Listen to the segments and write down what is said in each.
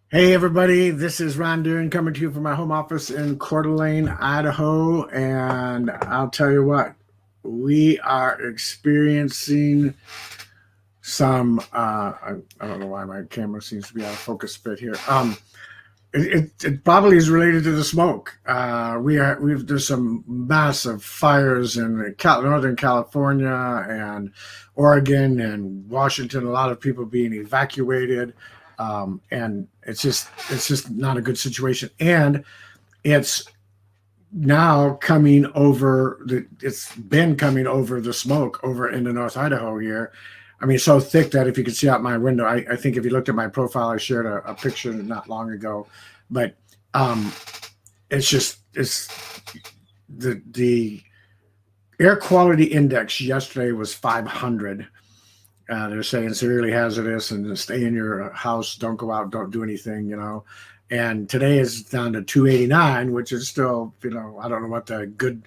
Hey everybody, this is Ron Deering coming to you from my home office in Coeur d'Alene, Idaho, and I'll tell you what, we are experiencing some. I don't know why my camera seems to be out of focus a bit here. It probably is related to the smoke. There's some massive fires in Northern California and Oregon and Washington. A lot of people being evacuated, and it's just not a good situation. And it's now coming over it's been coming over the smoke over into North Idaho here. I mean, so thick that if you could see out my window, I think if you looked at my profile, I shared a picture not long ago. But um, it's the air quality index yesterday was 500. They're saying severely hazardous and stay in your house, don't go out, don't do anything. And today is down to 289, which is still, I don't know what the good,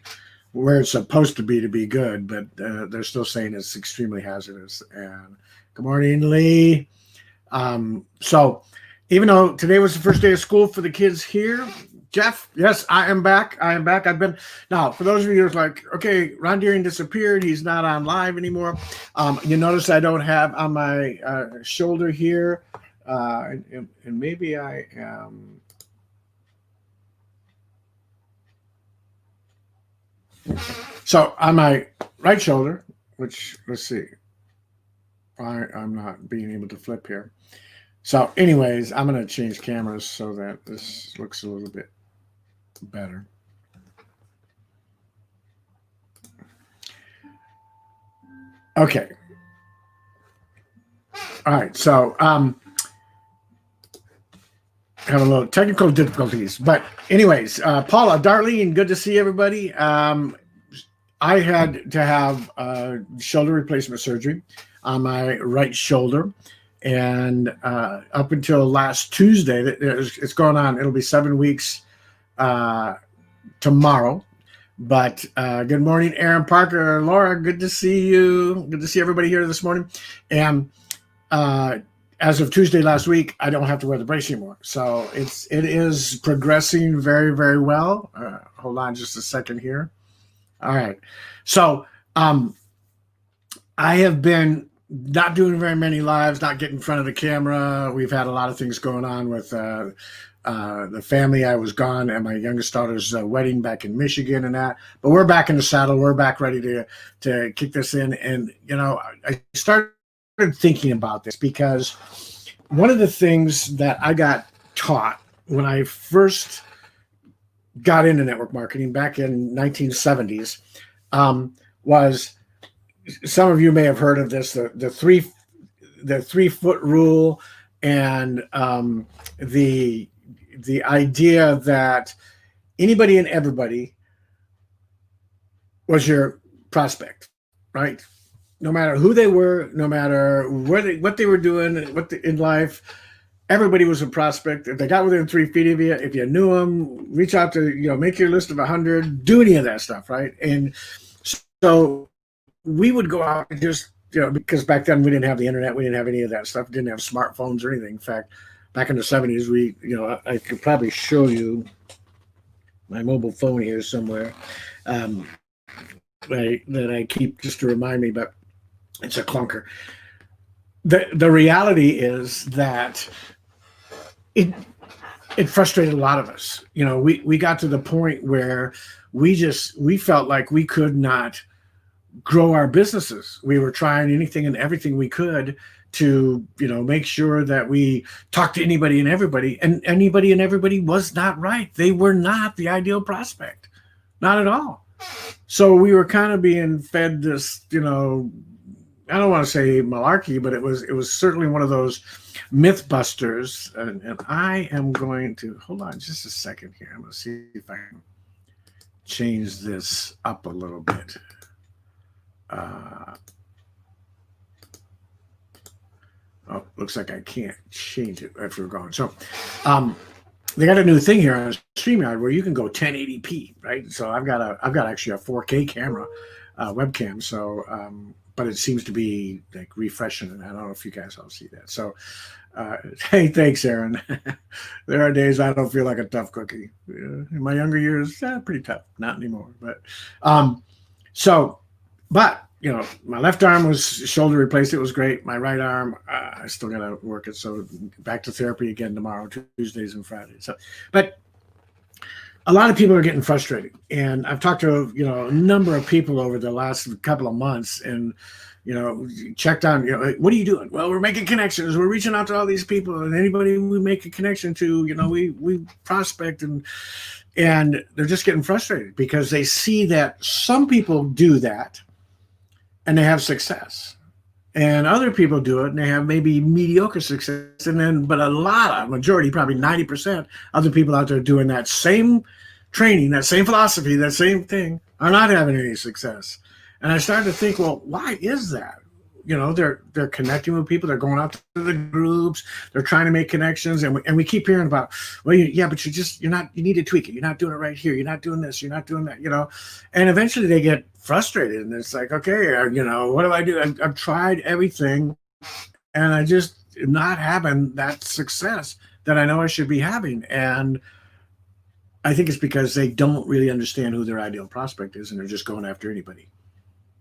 where it's supposed to be good, but they're still saying it's extremely hazardous. And good morning, Lee. So even though today was the first day of school for the kids here, Jeff, yes, I am back. I am back. I've been now for those of you who's like, okay, Ron Deering disappeared. He's not on live anymore. You notice I don't have on my shoulder here, and maybe I am. So on my right shoulder, which let's see, I'm not being able to flip here. So, anyways, I'm going to change cameras so that this looks a little bit better. Okay. All right. So, have a little technical difficulties, but anyways, Paula, Darlene, good to see everybody. I had to have shoulder replacement surgery on my right shoulder, and up until last Tuesday, it's going on. It'll be 7 weeks tomorrow. But good morning, Aaron Parker, Laura. Good to see you. Good to see everybody here this morning. And as of Tuesday last week, I don't have to wear the brace anymore. So it is progressing very, very well. Hold on just a second here. All right. So I have been not doing very many lives, not getting in front of the camera. We've had a lot of things going on with the family. I was gone at my youngest daughter's wedding back in Michigan and that. But we're back in the saddle. We're back ready to kick this in. And, I started thinking about this because one of the things that I got taught when I first got into network marketing back in 1970s was, some of you may have heard of this, the 3 foot rule, and the idea that anybody and everybody was your prospect, right? No matter who they were, no matter what they were doing, in life, everybody was a prospect. If they got within 3 feet of you, if you knew them, reach out to, make your list of 100, do any of that stuff, right? And so we would go out and just, because back then we didn't have the internet, we didn't have any of that stuff, didn't have smartphones or anything. In fact, back in the 70s, I could probably show you my mobile phone here somewhere that I keep just to remind me, but it's a clunker. The reality is that it frustrated a lot of us. We got to the point where we felt like we could not grow our businesses. We were trying anything and everything we could to, make sure that we talked to anybody and everybody, and anybody and everybody was not right. They were not the ideal prospect, not at all. So we were kind of being fed this, I don't want to say malarkey, but it was certainly one of those myth busters. And I am going to hold on just a second here. I'm going to see if I can change this up a little bit. Looks like I can't change it after we're gone. So they got a new thing here on StreamYard where you can go 1080p, right? So I've got actually a 4K camera, webcam. So but it seems to be like refreshing. And I don't know if you guys all see that. So, hey, thanks, Aaron. There are days I don't feel like a tough cookie. In my younger years, pretty tough. Not anymore. Um, so, but my left arm was shoulder replaced. It was great. My right arm, I still got to work it. So back to therapy again tomorrow, Tuesdays and Fridays. So, but a lot of people are getting frustrated, and I've talked to a number of people over the last couple of months, and checked on what are you doing? Well, we're making connections. We're reaching out to all these people, and anybody we make a connection to, we prospect, and they're just getting frustrated because they see that some people do that and they have success, and other people do it and they have maybe mediocre success, but a majority, probably 90%, other people out there doing that same training, that same philosophy, that same thing, are not having any success. And I started to think, well, why is that? They're connecting with people, they're going out to the groups, they're trying to make connections, and we keep hearing about, well, but you need to tweak it. You're not doing it right here. You're not doing this. You're not doing that. And eventually they get frustrated, and it's like, okay, what do I do? I've tried everything, and I just am not having that success that I know I should be having. And I think it's because they don't really understand who their ideal prospect is, and they're just going after anybody,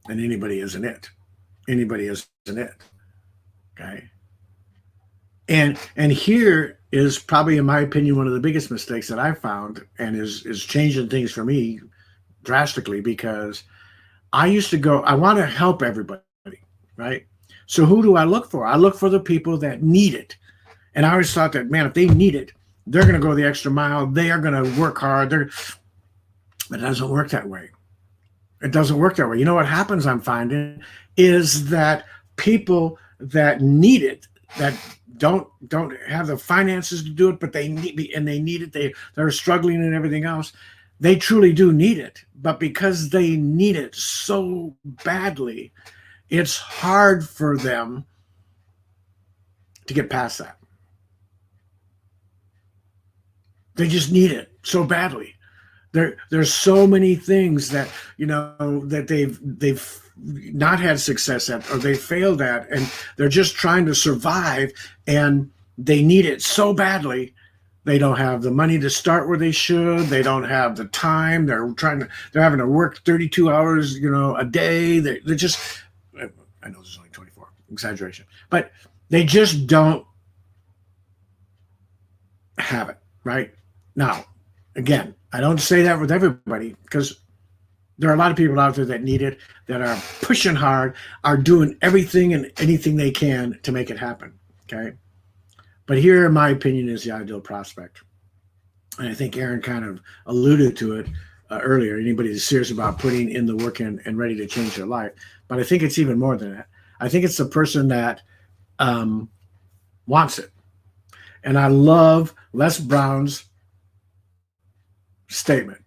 and anybody isn't it. Anybody isn't it. Okay. And here is probably, in my opinion, one of the biggest mistakes that I found, and is changing things for me drastically, because I used to I want to help everybody, right? So who do I look for? I look for the people that need it. And I always thought that, man, if they need it, they're going to go the extra mile. They are going to work hard. But it doesn't work that way. It doesn't work that way. You know what happens, I'm finding, is that people that need it, that don't have the finances to do it, but they need it. They're struggling and everything else. They truly do need it, but because they need it so badly, it's hard for them to get past that. They just need it so badly. There's so many things that that they've not had success at, or they failed at, and they're just trying to survive, and they need it so badly. They don't have the money to start where they should. They don't have the time. They're having to work 32 hours, a day. They're just, I know there's only 24, exaggeration, but they just don't have it right now. Again, I don't say that with everybody, because there are a lot of people out there that need it, that are pushing hard, are doing everything and anything they can to make it happen. Okay. But here, in my opinion, is the ideal prospect. And I think Aaron kind of alluded to it earlier. Anybody that's serious about putting in the work and ready to change their life. But I think it's even more than that. I think it's the person that wants it. And I love Les Brown's statement.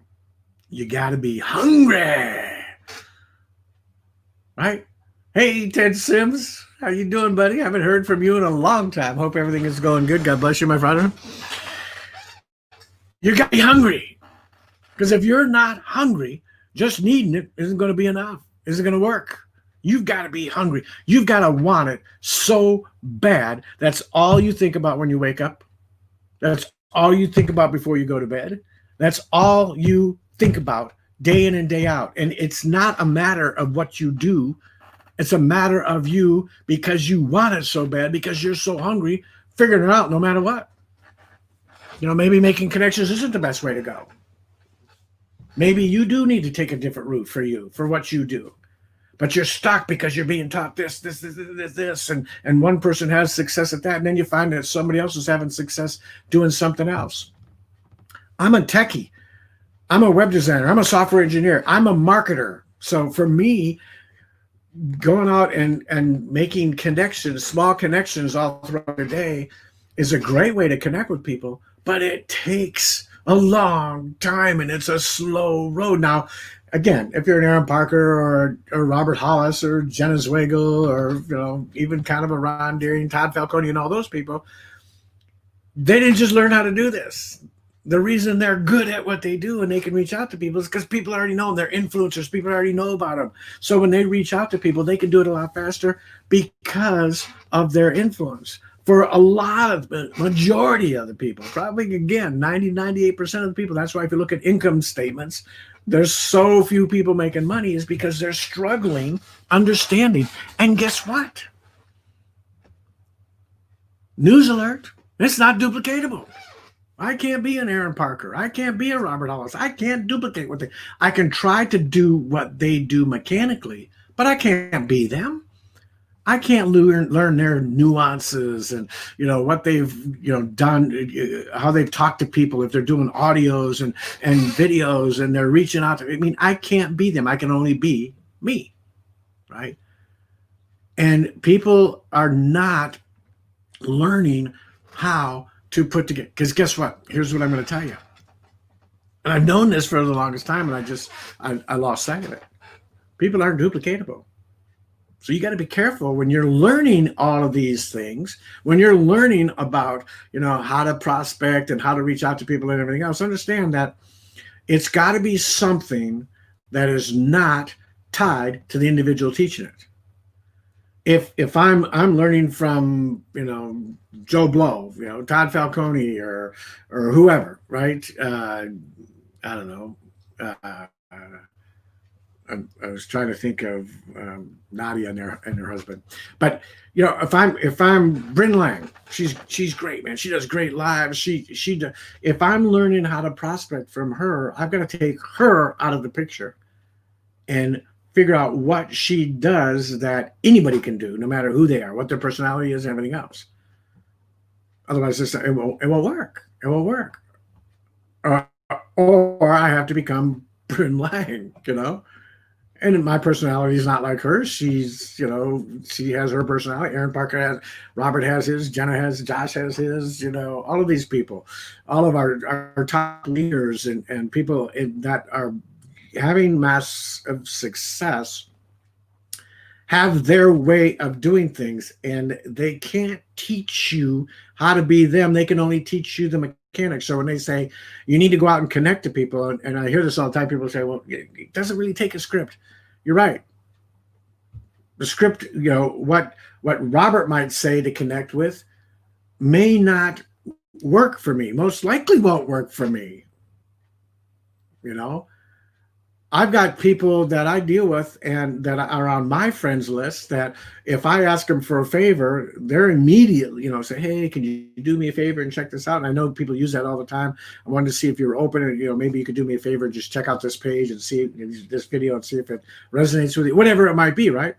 You got to be hungry. Right? Hey, Ted Sims. How you doing, buddy? I haven't heard from you in a long time. Hope everything is going good. God bless you, my friend. You got to be hungry. Because if you're not hungry, just needing it isn't going to be enough. Isn't going to work. You've got to be hungry. You've got to want it so bad. That's all you think about when you wake up. That's all you think about before you go to bed. That's all you think about day in and day out. And it's not a matter of what you do. It's a matter of you, because you want it so bad, because you're so hungry, figuring it out no matter what. Maybe making connections isn't the best way to go. Maybe you do need to take a different route for what you do. But you're stuck because you're being taught this, and one person has success at that, and then you find that somebody else is having success doing something else. I'm a techie. I'm a web designer. I'm a software engineer. I'm a marketer. So for me, going out and making connections, small connections all throughout the day, is a great way to connect with people, but it takes a long time and it's a slow road. Now, again, if you're an Aaron Parker or Robert Hollis or Jenna Zweigel or even kind of a Ron Deering, Todd Falcone, and all those people, they didn't just learn how to do this. The reason they're good at what they do and they can reach out to people is because people already know them. They're influencers. People already know about them. So when they reach out to people, they can do it a lot faster because of their influence. For a lot of the majority of the people, probably again, 98% of the people, that's why if you look at income statements, there's so few people making money is because they're struggling understanding. And guess what? News alert, it's not duplicatable. I can't be an Aaron Parker. I can't be a Robert Hollis. I can't duplicate what they. I can try to do what they do mechanically, but I can't be them. I can't learn their nuances and what they've done, how they've talked to people if they're doing audios and videos and they're reaching out to. I mean, I can't be them. I can only be me, right? And people are not learning how to put together. Because guess what? Here's what I'm going to tell you. And I've known this for the longest time, and I lost sight of it. People aren't duplicatable. So you got to be careful when you're learning all of these things, when you're learning about, how to prospect and how to reach out to people and everything else. Understand that it's got to be something that is not tied to the individual teaching it. If I'm learning from Joe Blow, Todd Falcone or whoever, right? I don't know. I was trying to think of Nadia and her husband, but if I'm Bryn Lang, she's great, man. She does great lives. If I'm learning how to prospect from her, I've got to take her out of the picture and figure out what she does that anybody can do, no matter who they are, what their personality is, and everything else. Otherwise, it won't work. It won't work. Or I have to become Bryn Lang, And my personality is not like hers. She's, she has her personality. Aaron Parker has, Robert has his, Jenna has, Josh has his, all of these people, all of our top leaders and people that are having massive success have their way of doing things, and they can't teach you how to be them. They can only teach you the mechanics. So when they say you need to go out and connect to people, and I hear this all the time, people say, well, it doesn't really take a script. You're right. The script, what Robert might say to connect with may not work for me, most likely won't work for me. I've got people that I deal with and that are on my friends list that if I ask them for a favor, they're immediately, say, hey, can you do me a favor and check this out? And I know people use that all the time. I wanted to see if you're open and, maybe you could do me a favor, just check out this page and see this video and see if it resonates with you, whatever it might be, right?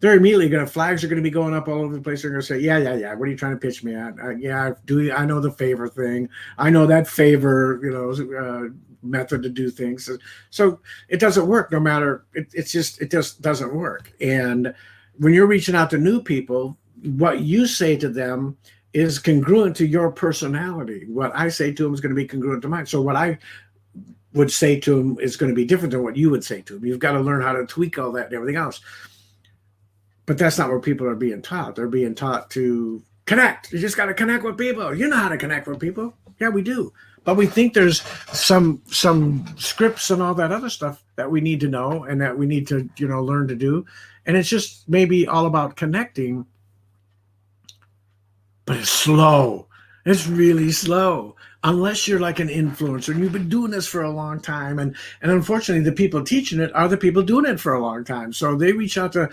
They're immediately flags are going to be going up all over the place. They're going to say, yeah. What are you trying to pitch me at? I know the favor thing. I know that favor, method to do things. So it doesn't work no matter. It just doesn't work. And when you're reaching out to new people, what you say to them is congruent to your personality. What I say to them is going to be congruent to mine. So what I would say to them is going to be different than what you would say to them. You've got to learn how to tweak all that and everything else. But that's not what people are being taught. They're being taught to connect. You just got to connect with people. You know how to connect with people. Yeah, we do. But we think there's some scripts and all that other stuff that we need to know and that we need to, learn to do. And it's just maybe all about connecting, but it's slow. It's really slow. Unless you're like an influencer and you've been doing this for a long time. And unfortunately, the people teaching it are the people doing it for a long time. So they reach out to,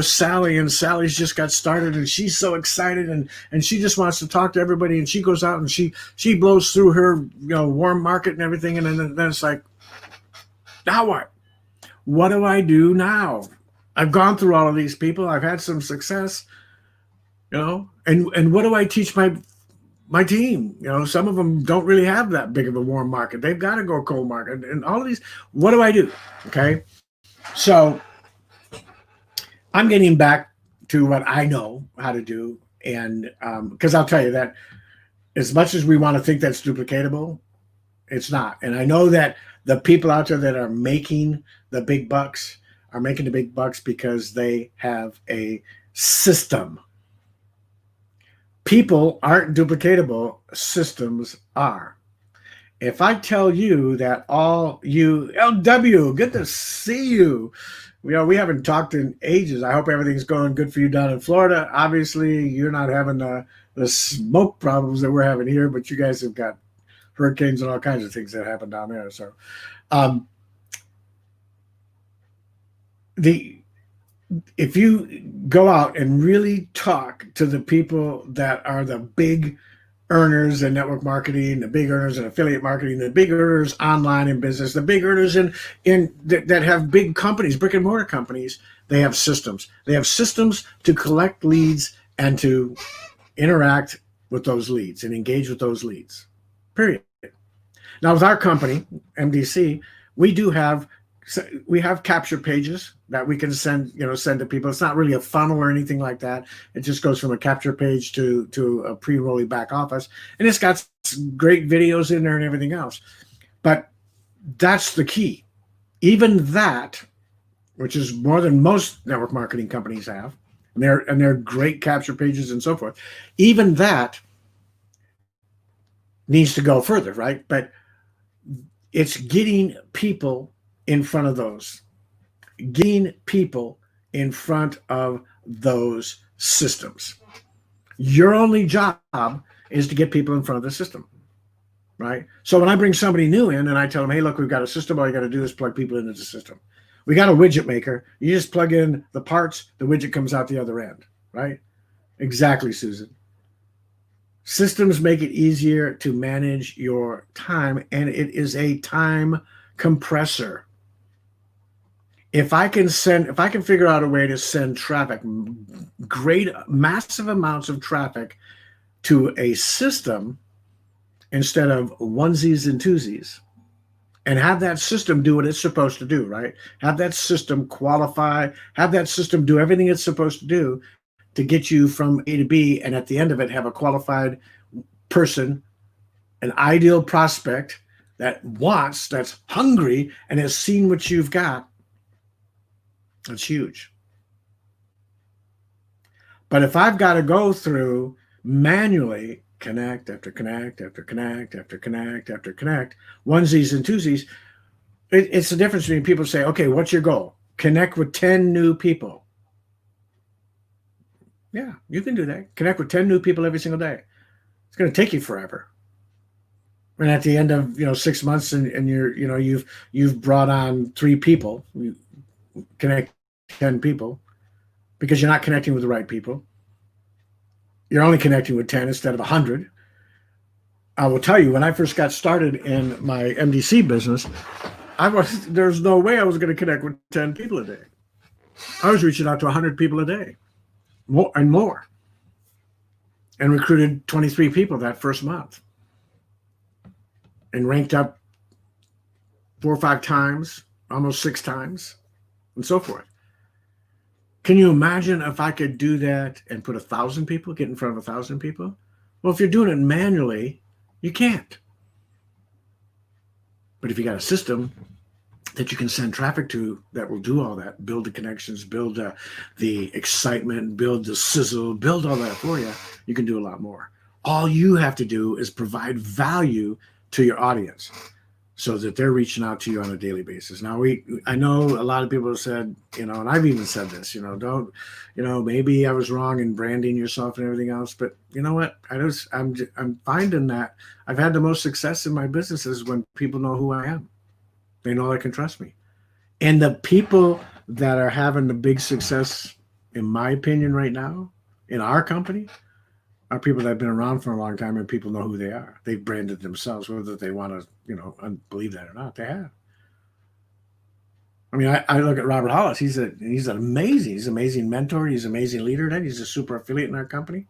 Sally, and Sally's just got started and she's so excited and she just wants to talk to everybody. And she goes out and she blows through her, warm market and everything. And then it's like, now what? What do I do now? I've gone through all of these people. I've had some success, and what do I teach my team? Some of them don't really have that big of a warm market. They've got to go cold market and all of these. What do I do? Okay. So I'm getting back to what I know how to do. And because I'll tell you that as much as we want to think that's duplicatable, it's not. And I know that the people out there that are making the big bucks are making the big bucks because they have a system. People aren't duplicatable. Systems are. If I tell you that all you LW, good to see you. We haven't talked in ages. I hope everything's going good for you down in Florida. Obviously, you're not having the smoke problems that we're having here, but you guys have got hurricanes and all kinds of things that happen down there. So, um, the if you go out and really talk to the people that are the big earners in network marketing, the big earners in affiliate marketing, the big earners online in business, the big earners in that have big companies, brick and mortar companies, they have systems. They have systems to collect leads and to interact with those leads and engage with those leads. Period. Now, with our company, MDC, we do have capture pages that we can send to people. It's not really a funnel or anything like that. It just goes from a capture page to a pre-rolling back office, and it's got great videos in there and everything else. But that's the key. Even that, which is more than most network marketing companies have, and they're great capture pages and so forth. Even that needs to go further, right? But it's getting people in front of those, getting people in front of those systems. Your only job is to get people in front of the system, right? So when I bring somebody new in and I tell them, hey, look, we've got a system, all you got to do is plug people into the system. We got a widget maker. You just plug in the parts, the widget comes out the other end, right? Exactly, Susan. Systems make it easier to manage your time, and it is a time compressor. If I can figure out a way to send traffic, great, massive amounts of traffic to a system instead of onesies and twosies, and have that system do what it's supposed to do, right? Have that system qualify, have that system do everything it's supposed to do to get you from A to B, and at the end of it, have a qualified person, an ideal prospect that's hungry and has seen what you've got. That's huge. But if I've got to go through manually connect after connect after connect after connect after connect, onesies and twosies, it's the difference between people say, okay, what's your goal? Connect with 10 new people. Yeah, you can do that. Connect with 10 new people every single day. It's going to take you forever. And at the end of 6 months, and you've brought on 3 people, you connect 10 people, because you're not connecting with the right people. You're only connecting with 10 instead of 100. I will tell you, when I first got started in my MDC business, there's no way I was going to connect with 10 people a day. I was reaching out to 100 people a day, more, and recruited 23 people that first month, and ranked up 4 or 5 times, almost 6 times, and so forth. Can you imagine if I could do that and put 1,000 people, get in front of 1,000 people? Well, if you're doing it manually, you can't. But if you got a system that you can send traffic to that will do all that, build the connections, build the excitement, build the sizzle, build all that for you, you can do a lot more. All you have to do is provide value to your audience so that they're reaching out to you on a daily basis. Now, I know a lot of people have said, and I've even said this, maybe I was wrong in branding yourself and everything else, but you know what? I'm finding that I've had the most success in my businesses when people know who I am. They know they can trust me. And the people that are having the big success, in my opinion, right now, in our company, are people that have been around for a long time, and people know who they are. They've branded themselves, whether they want to, believe that or not. They have. I mean, I look at Robert Hollis. He's an amazing mentor. He's an amazing leader. And he's a super affiliate in our company.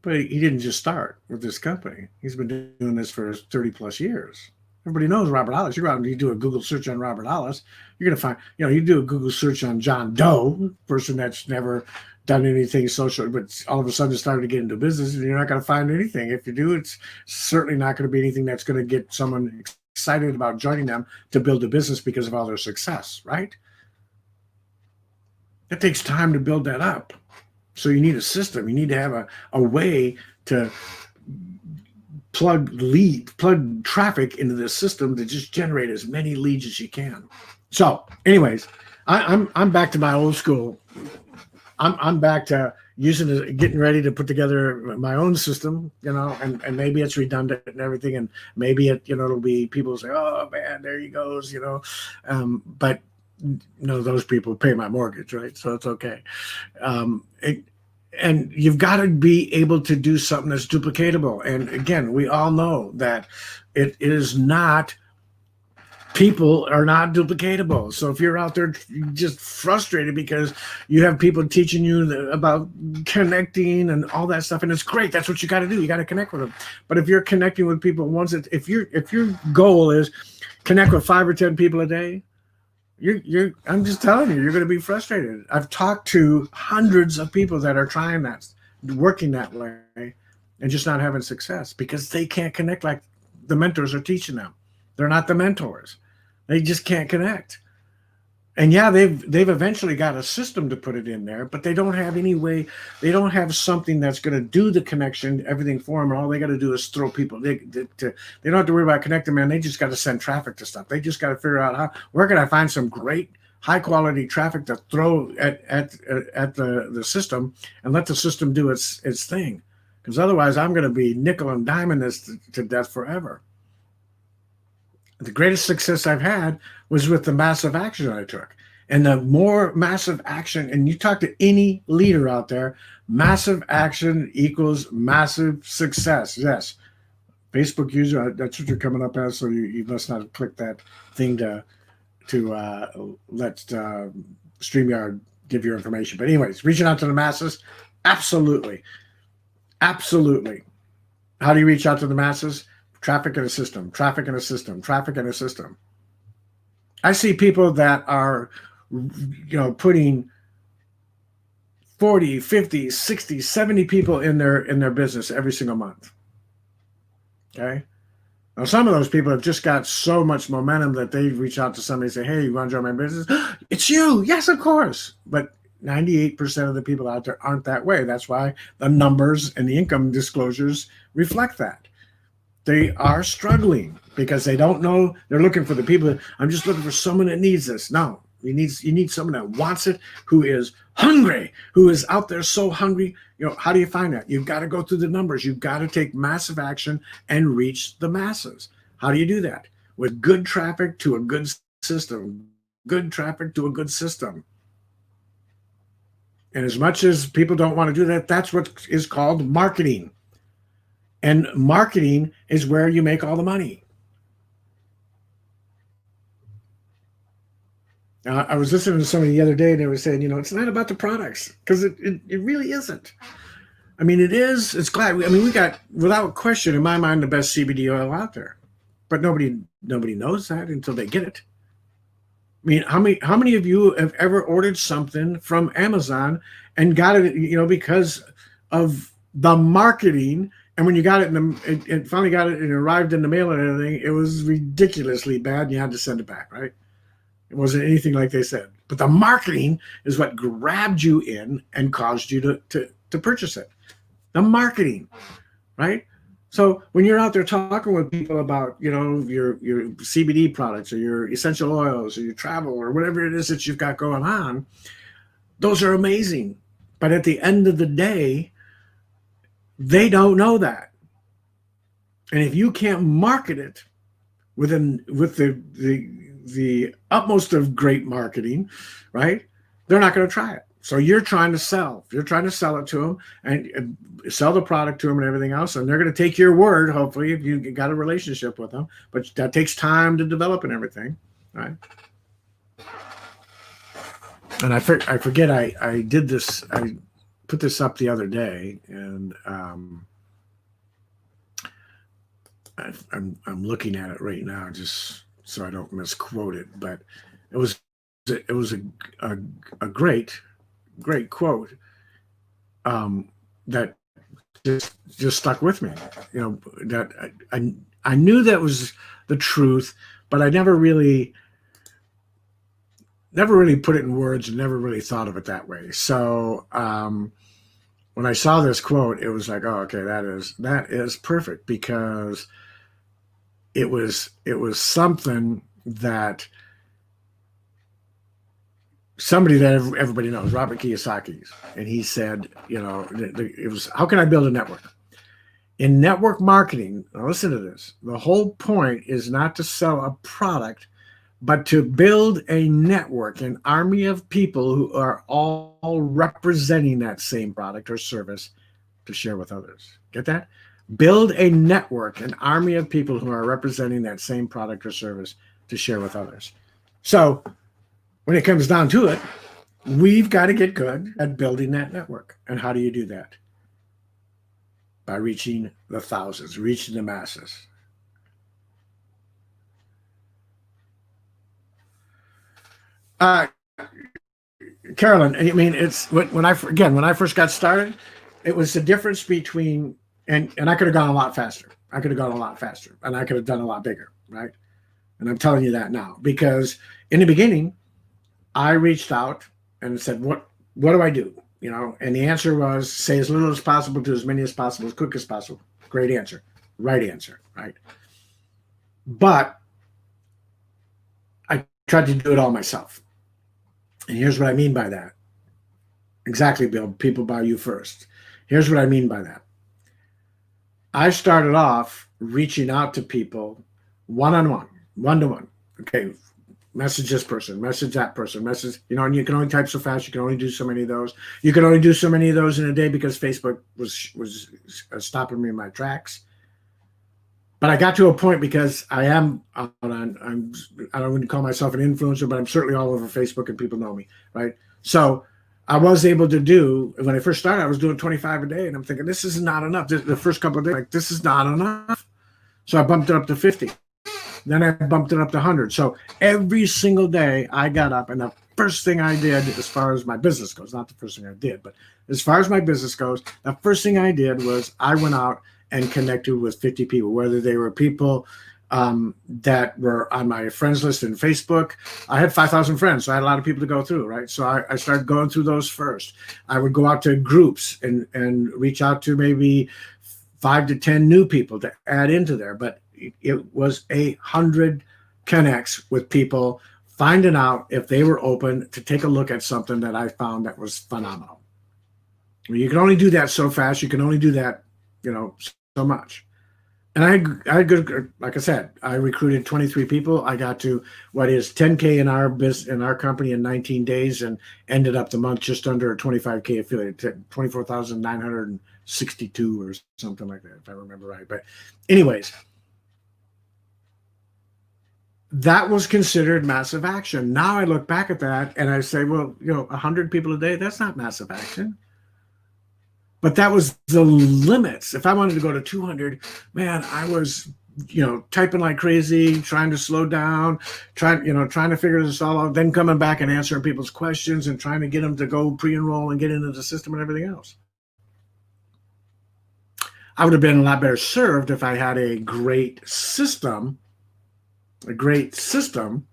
But he didn't just start with this company. He's been doing this for 30 plus years. Everybody knows Robert Hollis. You go out and you do a Google search on Robert Hollis, you're going to find, you do a Google search on John Doe, person that's never done anything social, but all of a sudden started to get into business, and you're not going to find anything. If you do, it's certainly not going to be anything that's going to get someone excited about joining them to build a business because of all their success, right? It takes time to build that up. So you need a system. You need to have a way to plug traffic into the system to just generate as many leads as you can. So, anyways, I'm back to my old school. I'm back to getting ready to put together my own system, and maybe it's redundant and everything, and maybe it'll be people say, oh man, there he goes, but those people pay my mortgage, right? So it's okay. And you've got to be able to do something that's duplicatable. And again, we all know that it is not. People are not duplicatable. So if you're out there just frustrated because you have people teaching you about connecting and all that stuff, and it's great, that's what you got to do. You got to connect with them. But if you're connecting with people if your goal is connect with 5 or 10 people a day, I'm just telling you, you're going to be frustrated. I've talked to hundreds of people that are trying that, working that way, and just not having success because they can't connect like the mentors are teaching them. They're not the mentors. They just can't connect. And yeah, they've eventually got a system to put it in there, but they don't have any way. They don't have something that's going to do the connection, everything for them. And all they got to do is throw people. They don't have to worry about connecting, man. They just got to send traffic to stuff. They just got to figure out where can I find some great high quality traffic to throw at the system and let the system do its thing. Because otherwise, I'm going to be nickel and diming this to death forever. The greatest success I've had was with the massive action I took. And the more massive action, and you talk to any leader out there, massive action equals massive success. Yes. Facebook user, that's what you're coming up as, so you must not have clicked that thing to let StreamYard give your information. But anyways, reaching out to the masses, absolutely. Absolutely. How do you reach out to the masses? Traffic in a system, traffic in a system, traffic in a system. I see people that are, putting 40, 50, 60, 70 people in their business every single month. Okay. Now, some of those people have just got so much momentum that they reach out to somebody and say, hey, you want to join my business? It's you. Yes, of course. But 98% of the people out there aren't that way. That's why the numbers and the income disclosures reflect that. They are struggling because they don't know. They're looking for the people. I'm just looking for someone that needs this. No, you need someone that wants it, who is hungry, who is out there so hungry. How do you find that? You've got to go through the numbers. You've got to take massive action and reach the masses. How do you do that? With good traffic to a good system. Good traffic to a good system. And as much as people don't want to do that, that's what is called marketing. And marketing is where you make all the money. I was listening to somebody the other day, and they were saying, it's not about the products, because it really isn't. I mean, it is. It's glad. We got, without question, in my mind, the best CBD oil out there. But nobody knows that until they get it. I mean, how many of you have ever ordered something from Amazon and got it, because of the marketing? And when you got it, it finally got it and arrived in the mail and everything, it was ridiculously bad, and you had to send it back, right? It wasn't anything like they said. But the marketing is what grabbed you in and caused you to purchase it. The marketing, right? So when you're out there talking with people about, your CBD products or your essential oils or your travel or whatever it is that you've got going on, those are amazing. But at the end of the day, they don't know that. And if you can't market it with the utmost of great marketing, right, they're not going to try it. So you're trying to sell. You're trying to sell it to them and sell the product to them and everything else. And they're going to take your word, hopefully, if you got a relationship with them. But that takes time to develop and everything, right? And I forget, I did this, I put this up the other day, and I'm looking at it right now just so I don't misquote it. But it was a great quote that just stuck with me. That I knew that was the truth, but I never really put it in words and never really thought of it that way. So when I saw this quote, it was like, oh, okay, that is perfect, because it was something that somebody that everybody knows, Robert Kiyosaki, and he said, it was, how can I build a network? In network marketing, now listen to this. The whole point is not to sell a product, but to build a network, an army of people who are all representing that same product or service to share with others. Get that? Build a network, an army of people who are representing that same product or service to share with others. So when it comes down to it, we've got to get good at building that network. And how do you do that? By reaching the thousands, reaching the masses. Uh, Carolyn, I mean, it's when I first got started, it was the difference between, and I could have gone a lot faster. I could have gone a lot faster, and I could have done a lot bigger, right? And I'm telling you that now, because in the beginning, I reached out and said, what do I do? And the answer was, say as little as possible to as many as possible, as quick as possible. Great answer. Right answer, right? But I tried to do it all myself. And here's what I mean by that. Exactly, Bill. People buy you first. Here's what I mean by that. I started off reaching out to people one-on-one, one-to-one. Okay, message this person, message that person, message, and you can only type so fast. You can only do so many of those. You can only do so many of those in a day, because Facebook was stopping me in my tracks. But I got to a point, because I don't want to call myself an influencer, but I'm certainly all over Facebook and people know me, right? So I was able to do, when I first started, I was doing 25 a day, and I'm thinking, this is not enough. The first couple of days, like, this is not enough. So I bumped it up to 50. Then I bumped it up to 100. So every single day I got up, and the first thing I did, as far as my business goes, not the first thing I did, but as far as my business goes, the first thing I did was I went out and connected with 50 people, whether they were people that were on my friends list in Facebook. I had 5,000 friends, so I had a lot of people to go through, right? So I started going through those first. I would go out to groups and reach out to maybe 5 to 10 new people to add into there. But it was 100 connects with people, finding out if they were open to take a look at something that I found that was phenomenal. You can only do that so fast. You can only do that, so much. And I had good, like I said, I recruited 23 people. I got to what is 10K in our business, in our company, in 19 days, and ended up the month just under a 25K affiliate, 24,962 or something like that, if I remember right. But anyways, that was considered massive action. Now I look back at that and I say, well, 100 people a day, that's not massive action. But that was the limits. If I wanted to go to 200, man, I was, typing like crazy, trying to slow down, trying to figure this all out, then coming back and answering people's questions and trying to get them to go pre-enroll and get into the system and everything else. I would have been a lot better served if I had a great system that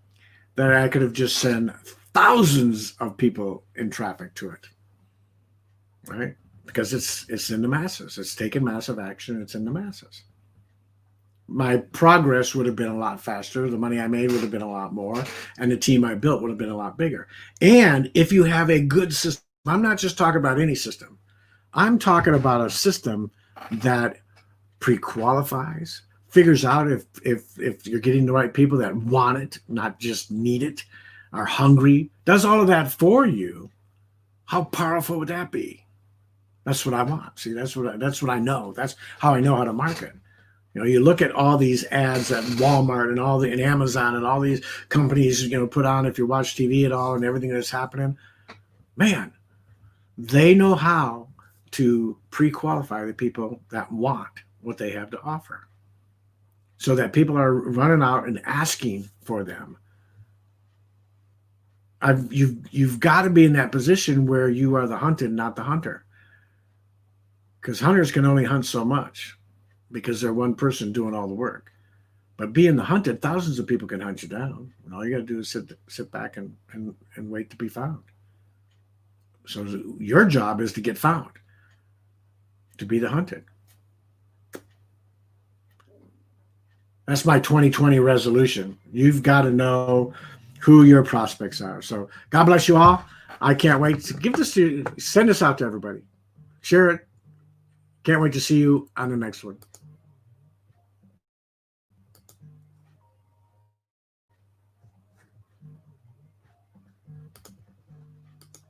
I could have just sent thousands of people in traffic to it, right? Because it's in the masses. It's taken massive action. It's in the masses. My progress would have been a lot faster. The money I made would have been a lot more. And the team I built would have been a lot bigger. And if you have a good system, I'm not just talking about any system. I'm talking about a system that pre-qualifies, figures out if you're getting the right people that want it, not just need it, are hungry, does all of that for you. How powerful would that be? That's what I want. See, that's what I know. That's how I know how to market. You look at all these ads at Walmart and Amazon and all these companies, put on, if you watch TV at all, and everything that's happening, man, they know how to pre-qualify the people that want what they have to offer, so that people are running out and asking for them. You've got to be in that position where you are the hunted, not the hunter. Because hunters can only hunt so much, because they're one person doing all the work. But being the hunted, thousands of people can hunt you down. And all you got to do is sit back and wait to be found. So your job is to get found. to be the hunted. That's my 2020 resolution. You've got to know who your prospects are. So God bless you all. I can't wait to give this to, send this out to everybody. Share it. Can't wait to see you on the next one.